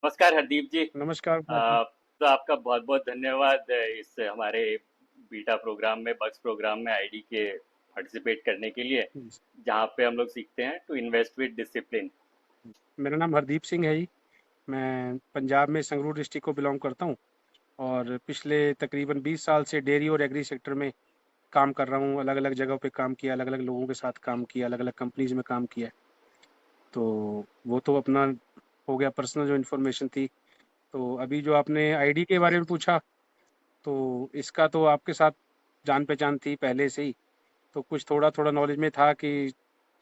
नमस्कार हरदीप जी। नमस्कार भाजी। तो आपका बहुत बहुत धन्यवाद इस हमारे बीटा प्रोग्राम में बग्स प्रोग्राम में आईडी के पार्टिसिपेट करने के लिए, जहाँ पे हम लोग सीखते हैं टू इन्वेस्ट विद डिसिप्लिन। मेरा नाम हरदीप सिंह है जी। मैं पंजाब में संगरूर डिस्ट्रिक्ट को बिलोंग करता हूँ और पिछले तकरीबन 20 साल से डेयरी और एग्री सेक्टर में काम कर रहा हूँ। अलग अलग जगहों पे काम किया, अलग अलग लोगों के साथ काम किया, अलग अलग कंपनीज में काम किया। तो वो तो अपना हो गया पर्सनल जो इन्फॉर्मेशन थी। तो अभी जो आपने आईडी के बारे में पूछा, तो इसका तो आपके साथ जान पहचान थी पहले से ही। तो कुछ थोड़ा थोड़ा नॉलेज में था कि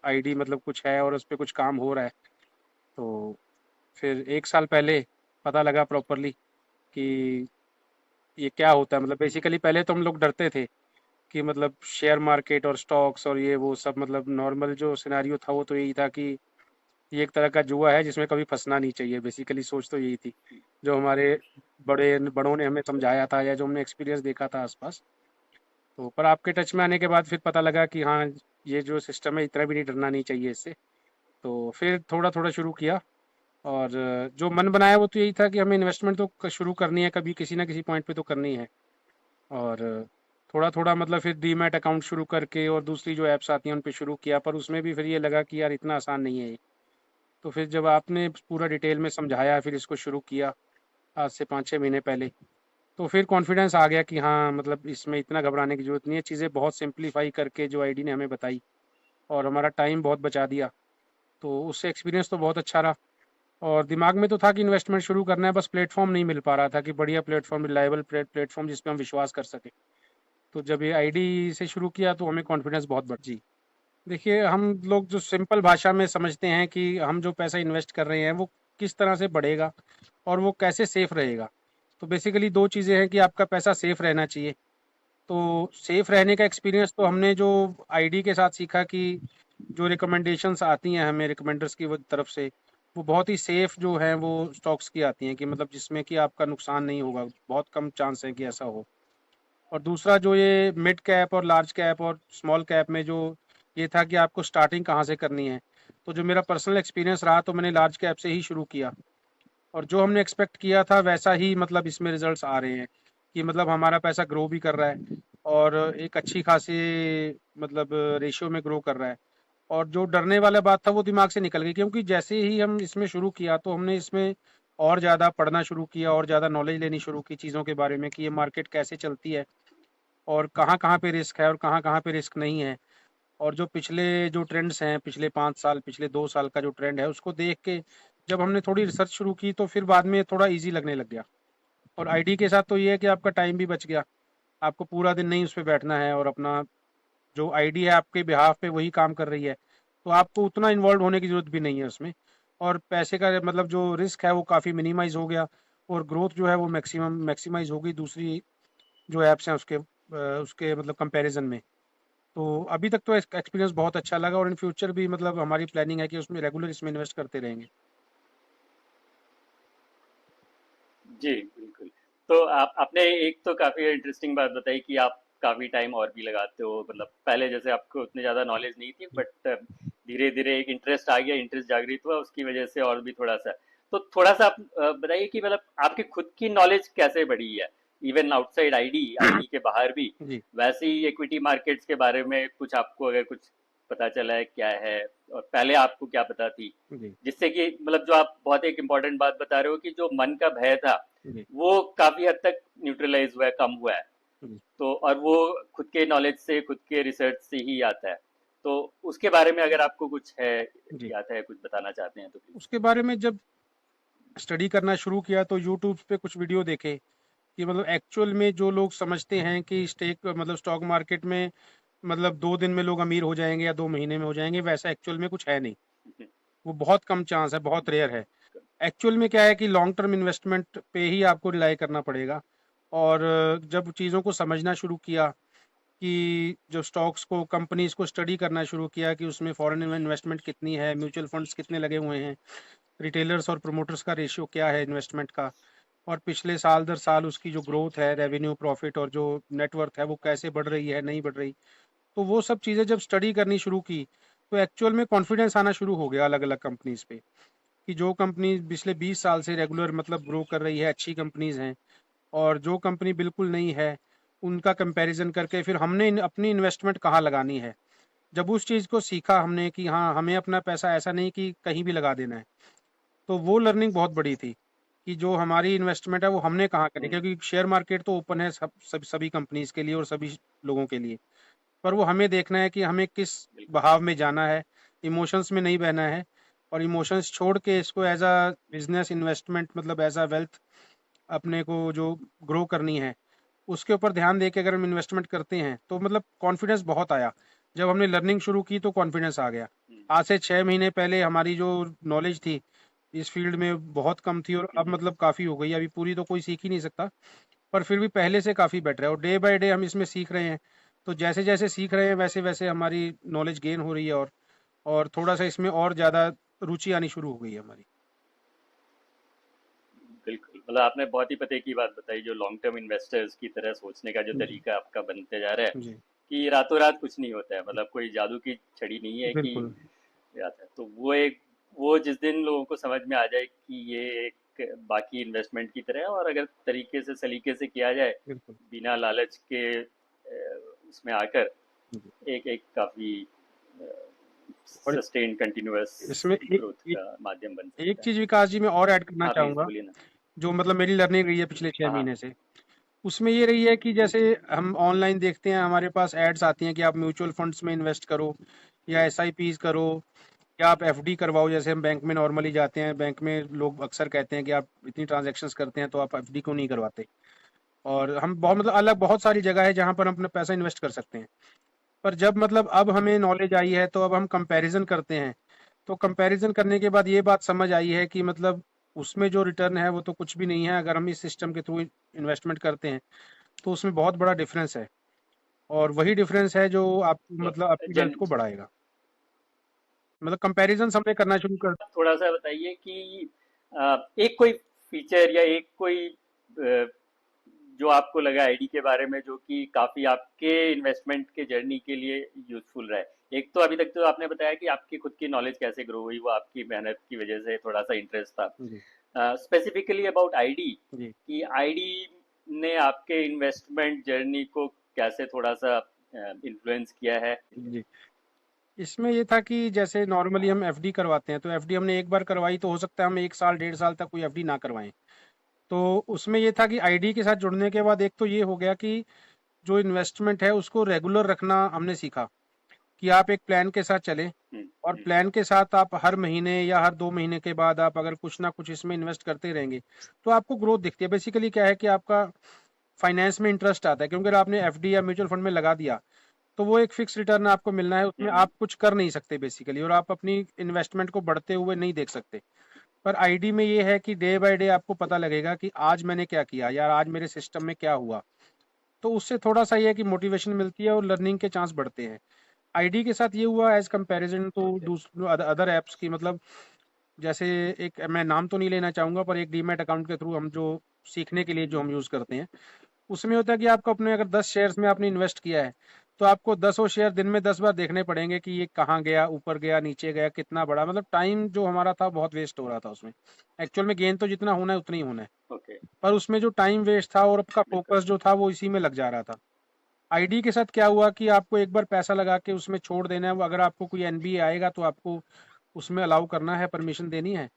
आईडी मतलब कुछ है और उस पर कुछ काम हो रहा है। तो फिर 1 साल पहले पता लगा प्रॉपरली कि ये क्या होता है। मतलब बेसिकली पहले तो हम लोग डरते थे कि मतलब शेयर मार्केट और स्टॉक्स और ये वो सब, मतलब नॉर्मल जो सिनेरियो था वो तो यही था कि ये एक तरह का जुआ है जिसमें कभी फंसना नहीं चाहिए। बेसिकली सोच तो यही थी जो हमारे बड़ों ने हमें समझाया था या जो हमने एक्सपीरियंस देखा था आसपास। तो पर आपके टच में आने के बाद फिर पता लगा कि हाँ, ये जो सिस्टम है इतना भी नहीं डरना नहीं चाहिए इससे। तो फिर थोड़ा थोड़ा शुरू किया और जो मन बनाया वो तो यही था कि हमें इन्वेस्टमेंट तो शुरू करनी है, कभी किसी ना किसी पॉइंट पे तो करनी है। और थोड़ा थोड़ा मतलब फिर डीमैट अकाउंट शुरू करके और दूसरी जो ऐप्स आती हैं उन पे शुरू किया, पर उसमें भी फिर ये लगा कि यार इतना आसान नहीं है ये। तो फिर जब आपने पूरा डिटेल में समझाया फिर इसको शुरू किया आज से 5-6 महीने पहले, तो फिर कॉन्फिडेंस आ गया कि हाँ मतलब इसमें इतना घबराने की जरूरत नहीं है। चीज़ें बहुत सिंप्लीफाई करके जो आईडी ने हमें बताई और हमारा टाइम बहुत बचा दिया, तो उससे एक्सपीरियंस तो बहुत अच्छा रहा। और दिमाग में तो था कि इन्वेस्टमेंट शुरू करना है, बस प्लेटफॉर्म नहीं मिल पा रहा था कि बढ़िया प्लेटफॉर्म, रिलायबल प्लेटफॉर्म जिस पे हम विश्वास कर सके। तो जब ये आईडी से शुरू किया तो हमें कॉन्फिडेंस बहुत बढ़ जी। देखिए, हम लोग जो सिंपल भाषा में समझते हैं कि हम जो पैसा इन्वेस्ट कर रहे हैं वो किस तरह से बढ़ेगा और वो कैसे सेफ रहेगा। तो बेसिकली दो चीज़ें हैं कि आपका पैसा सेफ रहना चाहिए। तो सेफ रहने का एक्सपीरियंस तो हमने जो आईडी के साथ सीखा कि जो रिकमेंडेशंस आती हैं हमें रिकमेंडर्स की तरफ से, वो बहुत ही सेफ जो है वो स्टॉक्स की आती हैं कि मतलब जिसमें कि आपका नुकसान नहीं होगा, बहुत कम चांस है कि ऐसा हो। और दूसरा जो ये मिड कैप और लार्ज कैप और स्मॉल कैप में जो ये था कि आपको स्टार्टिंग कहाँ से करनी है। तो जो मेरा पर्सनल एक्सपीरियंस रहा तो मैंने लार्ज कैप से ही शुरू किया और जो हमने एक्सपेक्ट किया था वैसा ही मतलब इसमें रिजल्ट्स आ रहे हैं कि मतलब हमारा पैसा ग्रो भी कर रहा है और एक अच्छी खासी मतलब रेशियो में ग्रो कर रहा है। और जो डरने वाला बात था वो दिमाग से निकल गई, क्योंकि जैसे ही हम इसमें शुरू किया तो हमने इसमें और ज़्यादा पढ़ना शुरू किया और ज़्यादा नॉलेज लेनी शुरू की चीज़ों के बारे में कि ये मार्केट कैसे चलती है और कहाँ कहाँ पे रिस्क है और कहाँ कहाँ पे रिस्क नहीं है। और जो पिछले जो ट्रेंड्स हैं, पिछले 5 साल, पिछले 2 साल का जो ट्रेंड है उसको देख के जब हमने थोड़ी रिसर्च शुरू की तो फिर बाद में थोड़ा इजी लगने लग गया। और आईडी के साथ तो ये है कि आपका टाइम भी बच गया। आपको पूरा दिन नहीं उस पर बैठना है और अपना जो आईडी है आपके बिहाफ पे वही काम कर रही है, तो आपको उतना इन्वॉल्व होने की जरूरत भी नहीं है उसमें। और पैसे का मतलब जो रिस्क है वो काफ़ी मिनिमाइज हो गया और ग्रोथ जो है वो मैक्सिमाइज हो गई दूसरी जो ऐप्स हैं उसके मतलब कंपैरिजन में। तो अभी तक तो एक्सपीरियंस बहुत अच्छा लगा और इन फ्यूचर भी मतलब हमारी प्लानिंग है कि उसमें रेगुलर इसमें इन्वेस्ट करते रहेंगे। जी बिल्कुल। तो आप आपने एक तो काफ़ी इंटरेस्टिंग बात बताई कि आप काफ़ी टाइम और भी लगाते हो, मतलब पहले जैसे आपको उतनी ज़्यादा नॉलेज नहीं थी, जी। बट धीरे धीरे एक इंटरेस्ट आ गया, इंटरेस्ट जागृत हुआ, उसकी वजह से और भी थोड़ा सा। तो थोड़ा सा आप बताइए कि मतलब आपकी खुद की नॉलेज कैसे बढ़ी है, इवन आउटसाइड आईडी, आईडी के बाहर भी। जी। वैसे ही इक्विटी मार्केट्स के बारे में कुछ आपको अगर कुछ पता चला है क्या है, और पहले आपको क्या पता थी, जी। जिससे कि मतलब जो आप बहुत एक इम्पोर्टेंट बात बता रहे हो कि जो मन का भय था जी। वो काफी हद तक न्यूट्रलाइज हुआ है, कम हुआ है। जी। तो और वो खुद के नॉलेज से, खुद के रिसर्च से ही आता है। तो उसके बारे में अगर आपको कुछ है, जी। याद है, कुछ बताना चाहते हैं तो प्लीज। उसके बारे में जब स्टडी करना शुरू किया तो यूट्यूब पे कुछ वीडियो देखे कि मतलब एक्चुअल में जो लोग समझते हैं कि स्टेक मतलब स्टॉक मार्केट में मतलब 2 दिन में लोग अमीर हो जाएंगे या 2 महीने में हो जाएंगे, वैसा एक्चुअल में कुछ है नहीं। वो बहुत कम चांस है, बहुत रेयर है। एक्चुअल में क्या है कि लॉन्ग टर्म इन्वेस्टमेंट पे ही आपको रिलाई करना पड़ेगा। और जब चीज़ों को समझना शुरू किया कि जो स्टॉक्स को, कंपनीज को स्टडी करना शुरू किया कि उसमें फॉरेन इन्वेस्टमेंट कितनी है, म्यूचुअल फंड्स कितने लगे हुए हैं, रिटेलर्स और प्रमोटर्स का रेशियो क्या है इन्वेस्टमेंट का, और पिछले साल दर साल उसकी जो ग्रोथ है, रेवेन्यू, प्रॉफिट और जो नेटवर्थ है वो कैसे बढ़ रही है, नहीं बढ़ रही। तो वो सब चीज़ें जब स्टडी करनी शुरू की तो एक्चुअल में कॉन्फिडेंस आना शुरू हो गया अलग अलग कंपनीज पे। कि जो कंपनी पिछले 20 साल से रेगुलर मतलब ग्रो कर रही है, अच्छी कंपनीज हैं, और जो कंपनी बिल्कुल नहीं है, उनका कंपैरिजन करके फिर हमने अपनी इन्वेस्टमेंट कहाँ लगानी है। जब उस चीज़ को सीखा हमने कि हाँ, हमें अपना पैसा ऐसा नहीं कि कहीं भी लगा देना है, तो वो लर्निंग बहुत बड़ी थी कि जो हमारी इन्वेस्टमेंट है वो हमने कहाँ करी, क्योंकि शेयर मार्केट तो ओपन है सभी कंपनीज के लिए और सभी लोगों के लिए, पर वो हमें देखना है कि हमें किस बहाव में जाना है, इमोशंस में नहीं बहना है, और इमोशंस छोड़ के इसको एज अ बिजनेस इन्वेस्टमेंट मतलब एज अ वेल्थ अपने को जो ग्रो करनी है उसके ऊपर ध्यान दे के अगर हम इन्वेस्टमेंट करते हैं तो मतलब कॉन्फिडेंस बहुत आया। जब हमने लर्निंग शुरू की तो कॉन्फिडेंस आ गया। आज से 6 महीने पहले हमारी जो नॉलेज थी इस फील्ड में बहुत कम थी, और अब मतलब काफ़ी हो गई। अभी पूरी तो कोई सीख ही नहीं सकता, पर फिर भी पहले से काफ़ी बेटर है, और डे बाय डे हम इसमें सीख रहे हैं। तो जैसे जैसे सीख रहे हैं वैसे वैसे हमारी नॉलेज गेन हो रही है, और थोड़ा सा इसमें और ज़्यादा रुचि आनी शुरू हो गई है हमारी। बिल्कुल, मतलब आपने बहुत ही पते की बात बताई, जो लॉन्ग टर्म इन्वेस्टर्स की तरह सोचने का जो जी तरीका आपका बनते जा रहा है, जी कि रातों रात कुछ नहीं होता है, मतलब कोई जादू की छड़ी नहीं है कि बिल्कुल आता है। तो वो जिस दिन लोगों को समझ में आ जाए कि ये एक बाकी इन्वेस्टमेंट की तरह है, और अगर तरीके से सलीके से किया जाए बिल्कुल। बिना लालच के उसमें आकर जी। एक एक काफी और सस्टेन कंटिन्यूअस इसमें ग्रोथ का माध्यम बन एक सकता है। चीज़ विकास जी मैं और ऐड करना हाँ प्लीज चाहूँगा, बोलिए ना। जो मतलब मेरी लर्निंग रही है पिछले छः हाँ हाँ। महीने से। उसमें ये रही है कि जैसे हम ऑनलाइन देखते हैं, हमारे पास एड्स आती हैं कि आप म्यूचुअल फंड्स में इन्वेस्ट करो, या एसआईपीज करो, या आप एफडी करवाओ। जैसे हम बैंक में नॉर्मली जाते हैं, बैंक में लोग अक्सर कहते हैं कि आप इतनी ट्रांजैक्शंस करते हैं तो आप एफडी क्यों नहीं करवाते। और हम बहुत मतलब अलग बहुत सारी जगह है जहाँ पर हम अपना पैसा इन्वेस्ट कर सकते हैं। पर जब मतलब अब हमें नॉलेज आई है तो अब हम कंपैरिजन करते हैं। तो कंपैरिजन करने के बाद ये बात समझ आई है कि मतलब उसमें जो रिटर्न है वो तो कुछ भी नहीं है अगर हम इस सिस्टम के थ्रू इन्वेस्टमेंट करते हैं। तो उसमें बहुत बड़ा डिफरेंस है, और वही डिफरेंस है जो आप तो मतलब आपकी वेल्थ जन को बढ़ाएगा। मतलब कंपैरिजन हमने करना शुरू कर। थोड़ा सा बताइए कि एक कोई फीचर या एक कोई जो आपको लगा आईडी के बारे में, जो कि काफी आपके इन्वेस्टमेंट के जर्नी के लिए यूजफुल रहा है। एक तो अभी तक तो आपने बताया कि आपकी खुद की नॉलेज कैसे ग्रो हुई, वो आपकी मेहनत की वजह से थोड़ा सा इंटरेस्ट था। जी स्पेसिफिकली अबाउट आईडी, जी कि आईडी ने आपके इन्वेस्टमेंट जर्नी को कैसे थोड़ा सा इन्फ्लुएंस किया है। जी। इसमें ये था कि जैसे नॉर्मली हम एफडी करवाते हैं, तो एफडी हमने एक बार करवाई तो हो सकता है हम 1 साल 1.5 साल तक कोई एफडी ना करवाएं। तो उसमें ये था कि आईडी के साथ जुड़ने के बाद एक तो ये हो गया कि जो इन्वेस्टमेंट है उसको रेगुलर रखना हमने सीखा, कि आप एक प्लान के साथ चलें, और हम्म। प्लान के साथ आप हर महीने या हर 2 महीने के बाद आप अगर कुछ ना कुछ इसमें इन्वेस्ट करते रहेंगे तो आपको ग्रोथ दिखती है। बेसिकली क्या है कि आपका फाइनेंस में इंटरेस्ट आता है, क्योंकि अगर आपने एफडी या म्यूचुअल फंड में लगा दिया तो वो एक फिक्स रिटर्न आपको मिलना है, उसमें हम्म। आप कुछ कर नहीं सकते बेसिकली, और आप अपनी इन्वेस्टमेंट को बढ़ते हुए नहीं देख सकते। पर आईडी में ये है कि डे बाय डे आपको पता लगेगा कि आज मैंने क्या किया, यार आज मेरे सिस्टम में क्या हुआ। तो उससे थोड़ा सा ये है कि मोटिवेशन मिलती है और लर्निंग के चांस बढ़ते हैं। आईडी के साथ ये हुआ एज कंपैरिजन तो ओके। दूसरे अदर ऐप्स की, मतलब जैसे एक मैं नाम तो नहीं लेना चाहूँगा, पर एक डीमैट अकाउंट के थ्रू हम जो सीखने के लिए जो हम यूज़ करते हैं, उसमें होता है कि आपको अपने अगर 10 शेयर्स में आपने इन्वेस्ट किया है तो आपको 10 शेयर दिन में 10 बार देखने पड़ेंगे कि ये कहाँ गया, ऊपर गया, नीचे गया, कितना बड़ा। मतलब टाइम जो हमारा था बहुत वेस्ट हो रहा था उसमें। एक्चुअल में गेन तो जितना होना है उतना ही होना है, ओके। पर उसमें जो टाइम वेस्ट था और आपका बिल्कुल। फोकस जो था वो इसी में लग जा रहा था। आईडी के साथ क्या हुआ कि आपको एक बार पैसा लगा के उसमें छोड़ देना है, वो अगर आपको कोई एनबीए आएगा तो आपको उसमें अलाउ करना है, परमिशन देनी है,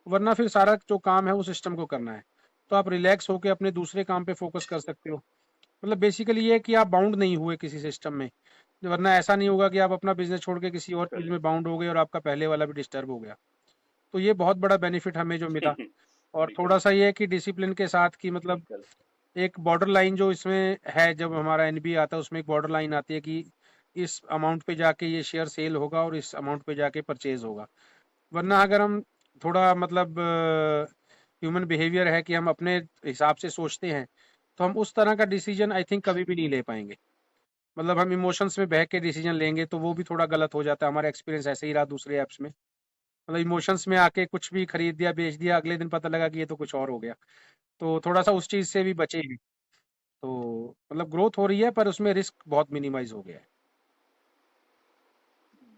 वरना फिर सारा जो काम है वो सिस्टम को करना है। तो आप रिलैक्स होकर अपने दूसरे काम पे फोकस कर सकते हो। मतलब बेसिकली ये है कि आप बाउंड नहीं हुए किसी सिस्टम में, वरना ऐसा नहीं होगा कि आप अपना बिजनेस छोड़ के किसी और चीज में करेक्ट। बाउंड हो गए और आपका पहले वाला भी डिस्टर्ब हो गया। तो ये बहुत बड़ा बेनिफिट हमें जो मिला। और बिल्कुल। थोड़ा सा ये है कि डिसिप्लिन के साथ कि मतलब बिल्कुल। एक बॉर्डर लाइन जो इसमें है, जब हमारा एनबी आता है उसमें एक बॉर्डर लाइन आती है कि इस अमाउंट पे जाके ये शेयर सेल होगा और इस अमाउंट पे जाके परचेज होगा। वरना अगर हम थोड़ा मतलब ह्यूमन बिहेवियर है कि हम अपने हिसाब से सोचते हैं, तो हम उस तरह का डिसीजन आई थिंक कभी भी नहीं ले पाएंगे। मतलब हम इमोशंस में बह के डिसीजन लेंगे तो वो भी थोड़ा गलत हो जाता है। हमारा एक्सपीरियंस ऐसे ही रहा दूसरे ऐप्स में। मतलब इमोशंस में आके कुछ भी खरीद दिया, बेच दिया, अगले दिन पता लगा कि ये तो कुछ और हो गया। तो थोड़ा सा उस चीज से भी बचे हैं। तो मतलब ग्रोथ हो रही है पर उसमें रिस्क बहुत मिनिमाइज हो गया है।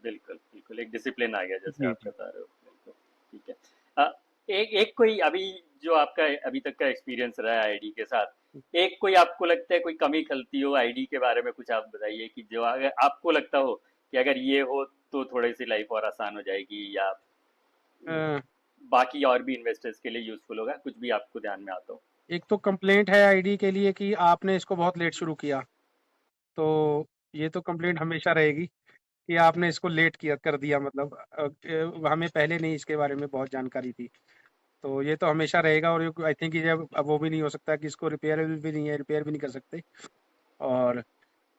बिल्कुल। बिल्कुल एक डिसिप्लिन आ गया जैसे जी आप जी बता रहे हो। बिल्कुल। ठीक है। एक एक कोई अभी जो आपका अभी तक का एक्सपीरियंस रहा है आईडी के साथ, एक कोई आपको लगता है कोई कमी खलती हो आईडी के बारे में, कुछ आप बताइए कि जो अगर आपको लगता हो कि अगर ये हो तो थोड़ी सी लाइफ और आसान हो जाएगी, या अ, बाकी और भी इन्वेस्टर्स के लिए यूजफुल होगा, कुछ भी आपको ध्यान में आता हो। एक तो कंप्लेंट है आईडी के लिए कि आपने इसको बहुत लेट शुरू किया, तो ये तो कंप्लेंट हमेशा रहेगी कि आपने इसको लेट किया कर दिया, मतलब हमें पहले नहीं इसके बारे में बहुत जानकारी थी। तो ये तो हमेशा रहेगा, और आई थिंक ये अब वो भी नहीं हो सकता कि इसको रिपेयर भी नहीं है, रिपेयर भी नहीं कर सकते। और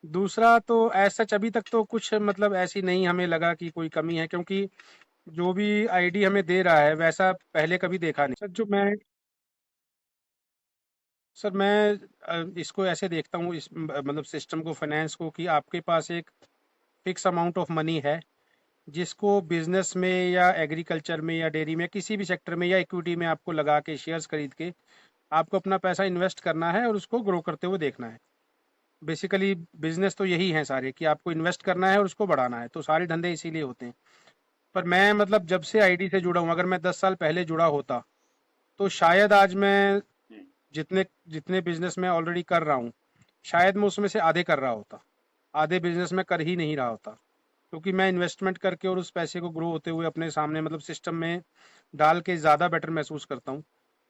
दूसरा तो ऐसा सच अभी तक तो कुछ मतलब ऐसी नहीं हमें लगा कि कोई कमी है, क्योंकि जो भी आईडी हमें दे रहा है वैसा पहले कभी देखा नहीं। सर, मैं इसको ऐसे देखता हूँ, इस मतलब सिस्टम को, फाइनेंस को, कि आपके पास एक फिक्स अमाउंट ऑफ मनी है जिसको बिजनेस में या एग्रीकल्चर में या डेयरी में किसी भी सेक्टर में या इक्विटी में आपको लगा के शेयर्स खरीद के आपको अपना पैसा इन्वेस्ट करना है और उसको ग्रो करते हुए देखना है। बेसिकली बिजनेस तो यही है सारे, कि आपको इन्वेस्ट करना है और उसको बढ़ाना है, तो सारे धंधे इसीलिए होते हैं। पर मैं मतलब जब से आईडी से जुड़ा हूँ, अगर मैं 10 साल पहले जुड़ा होता तो शायद आज मैं हम्म, जितने जितने बिजनेस में ऑलरेडी कर रहा हूँ, शायद मैं उसमें से आधे कर रहा होता, आधे बिजनेस में कर ही नहीं रहा होता। क्योंकि मैं इन्वेस्टमेंट करके और उस पैसे को ग्रो होते हुए अपने सामने मतलब सिस्टम में डाल के ज़्यादा बेटर महसूस करता हूँ।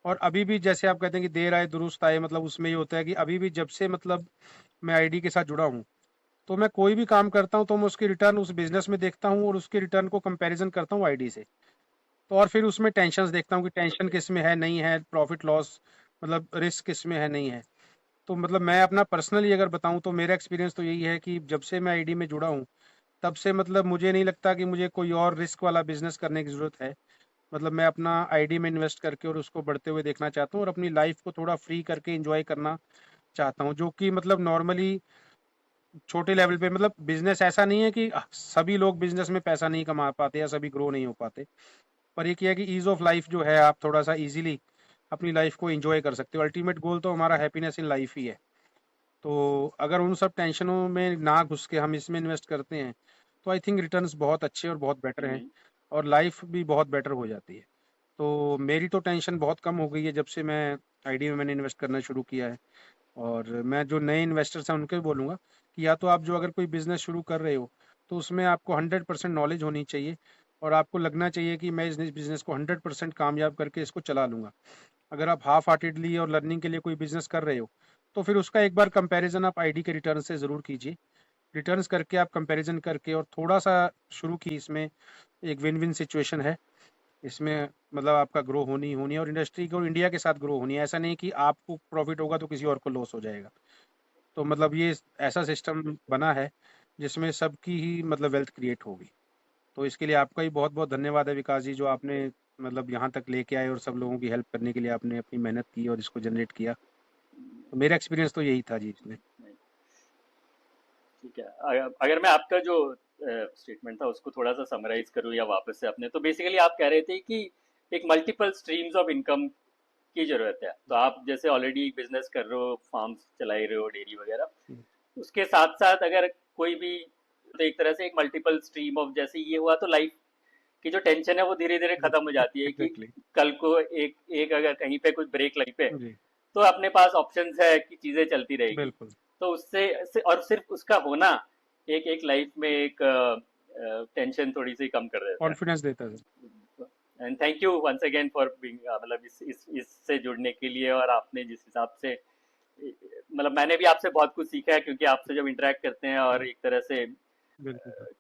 और अभी भी जैसे आप कहते हैं कि देर आए दुरुस्त आए, मतलब उसमें ये होता है कि अभी भी जब से मतलब मैं आईडी के साथ जुड़ा हूँ, तो मैं कोई भी काम करता हूँ तो मैं उसकी रिटर्न उस बिजनेस में देखता हूँ और उसके रिटर्न को कंपैरिजन करता हूँ आईडी से। तो और फिर उसमें टेंशन्स देखता हूँ कि टेंशन किस में है, नहीं है, प्रॉफिट लॉस मतलब रिस्क किस में है, नहीं है। तो मतलब मैं अपना पर्सनली अगर बताऊं तो मेरा एक्सपीरियंस तो यही है कि जब से मैं आईडी में जुड़ा हूं, तब से मतलब मुझे नहीं लगता कि मुझे कोई और रिस्क वाला बिजनेस करने की ज़रूरत है। मतलब मैं अपना आईडी में इन्वेस्ट करके और उसको बढ़ते हुए देखना चाहता हूँ और अपनी लाइफ को थोड़ा फ्री करके एंजॉय करना चाहता हूँ, जो कि मतलब नॉर्मली छोटे लेवल पे, मतलब बिजनेस ऐसा नहीं है कि सभी लोग बिजनेस में पैसा नहीं कमा पाते या सभी ग्रो नहीं हो पाते। पर एक ये है कि ईज ऑफ लाइफ जो है, आप थोड़ा सा इजीली अपनी लाइफ को एंजॉय कर सकते हो। अल्टीमेट गोल तो हमारा हैप्पीनेस इन लाइफ ही है। तो अगर उन सब टेंशनों में ना घुस के हम इसमें इन्वेस्ट करते हैं, तो आई थिंक रिटर्न्स बहुत अच्छे और बहुत बेटर हैं, हम्म, और लाइफ भी बहुत बेटर हो जाती है। तो मेरी तो टेंशन बहुत कम हो गई है जब से मैं आईडी में मैंने इन्वेस्ट करना शुरू किया है। और मैं जो नए इन्वेस्टर्स हैं उनको भी बोलूँगा कि या तो आप जो अगर कोई बिजनेस शुरू कर रहे हो, तो उसमें आपको 100% नॉलेज होनी चाहिए, और आपको लगना चाहिए कि मैं इस बिजनेस को 100% कामयाब करके इसको चला लूँगा। अगर आप हाफ हार्टेडली और लर्निंग के लिए कोई बिजनेस कर रहे हो, तो फिर उसका एक बार कंपैरिजन आप आईडी के रिटर्न से ज़रूर कीजिए। रिटर्न्स करके आप कंपैरिजन करके और थोड़ा सा शुरू की, इसमें एक विन विन सिचुएशन है। इसमें मतलब आपका ग्रो होनी ही होनी है, और इंडस्ट्री को इंडिया के साथ ग्रो होनी है। ऐसा नहीं कि आपको प्रॉफिट होगा तो किसी और को लॉस हो जाएगा। तो मतलब ये ऐसा सिस्टम बना है जिसमें सबकी ही मतलब वेल्थ क्रिएट होगी। तो इसके लिए आपका ही बहुत बहुत धन्यवाद है विकास जी, जो आपने मतलब यहाँ तक लेके आए और सब लोगों की हेल्प करने के लिए आपने अपनी मेहनत की और इसको जनरेट किया। तो मेरा एक्सपीरियंस तो यही था जी इसमें। ठीक है। अगर मैं आपका जो स्टेटमेंट था उसको थोड़ा सा समराइज करूँ या वापस से अपने, तो बेसिकली आप कह रहे थे कि एक मल्टीपल स्ट्रीम्स ऑफ इनकम की जरूरत है। तो आप जैसे ऑलरेडी बिजनेस कर रहे हो, फार्म्स चला रहे हो, डेयरी वगैरह, हम्म, उसके साथ साथ अगर कोई भी, तो एक तरह से एक मल्टीपल स्ट्रीम ऑफ, जैसे ये हुआ तो लाइफ की जो टेंशन है वो धीरे धीरे खत्म हो जाती है कि एग्जैक्टली। कल को एक एक अगर कहीं पे कुछ ब्रेक लगी पे, जी, तो अपने पास ऑप्शंस है कि चीजें चलती रहेगी। बिल्कुल। तो और सिर्फ उसका होना एक एक लाइफ में एक टेंशन थोड़ी सी कम कर देता है। कॉन्फिडेंस देता है। And thank you once again for being, मतलब इससे जुड़ने के लिए। और आपने जिस हिसाब से, मतलब मैंने भी आपसे बहुत कुछ सीखा है, क्योंकि आपसे जब इंटरेक्ट करते हैं और हम्म, एक तरह से बिल्कुल सर।